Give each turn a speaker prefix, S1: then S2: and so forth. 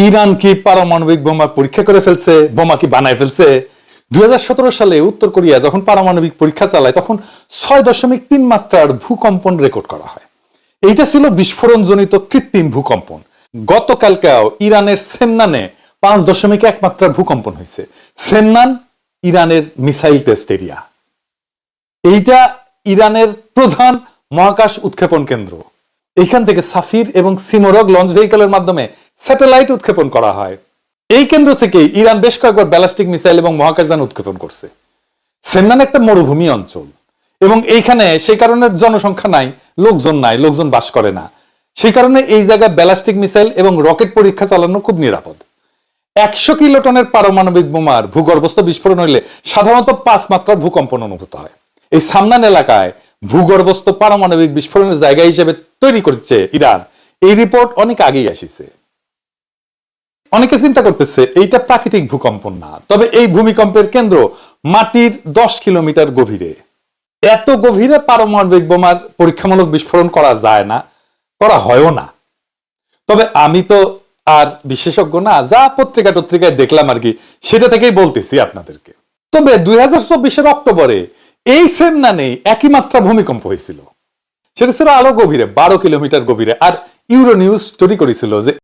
S1: Iran কি পারমাণবিক বোমা পরীক্ষা করে ফেলছে, বোমা কি বানায় ফেলছে? 2017 সালে উত্তর কোরিয়া যখন পারমাণবিক পরীক্ষা চালায় তখন 6.3 মাত্রার ভূকম্পন রেকর্ড করা হয়। এইটা ছিল বিস্ফোরণজনিত কৃত্রিম ভূকম্পন। গতকালকেও ইরানের সেন্নানে 5.1 মাত্রার ভূকম্পন হয়েছে। সেন্নান ইরানের মিসাইল টেস্ট এরিয়া। এইটা ইরানের প্রধান মহাকাশ উৎক্ষেপণ কেন্দ্র। এইখান থেকে সাফির এবং সিমোরগ লঞ্চ ভেহিকলের মাধ্যমে স্যাটেলাইট উৎক্ষেপণ করা হয়। এই কেন্দ্র থেকে ইরান বেশ কয়েকবার ব্যালিস্টিক মিসাইল এবং মহাকাশযান উৎক্ষেপণ করছে। সেন্নান একটা মরুভূমি অঞ্চল এবং এইখানে সেই কারণে জনসংখ্যা নাই, লোকজন বাস করে না। সেই কারণে এই জায়গায় ব্যালিস্টিক মিসাইল এবং রকেট পরীক্ষা চালানো খুব নিরাপদ। 100 কিলোটনের পারমাণবিক বোমার ভূগর্ভস্থ বিস্ফোরণ হইলে সাধারণত 5 মাত্রার ভূকম্পন অনুভূত হয়। এই সামনান এলাকায় ভূগর্ভস্থ পারমাণবিক বিস্ফোরণের জায়গা হিসেবে তৈরি করছে ইরান, এই রিপোর্ট অনেক আগেই আসিছে। অনেকে চিন্তা করতেছে এইটা প্রাকৃতিক ভূকম্পন না, তবে এই ভূমিকম্পের কেন্দ্র মাটির 10 কিলোমিটার গভীরে। এত গভীরে পারমাণবিক বোমার পরীক্ষামূলক বিস্ফোরণ করা যায় না, করা হয়ও না। তবে আমি তো আর বিশেষজ্ঞ না, যা পত্রিকায় দেখলাম আর কি, সেটা থেকেই বলতেছি আপনাদেরকে। তবে 2024 অক্টোবরে এই সেন্নানে একই মাত্রা ভূমিকম্প হয়েছিল। সেটা ছিল আরো গভীরে, 12 কিলোমিটার গভীরে। আর ইউরোনিউজ স্টোরি করেছিল যে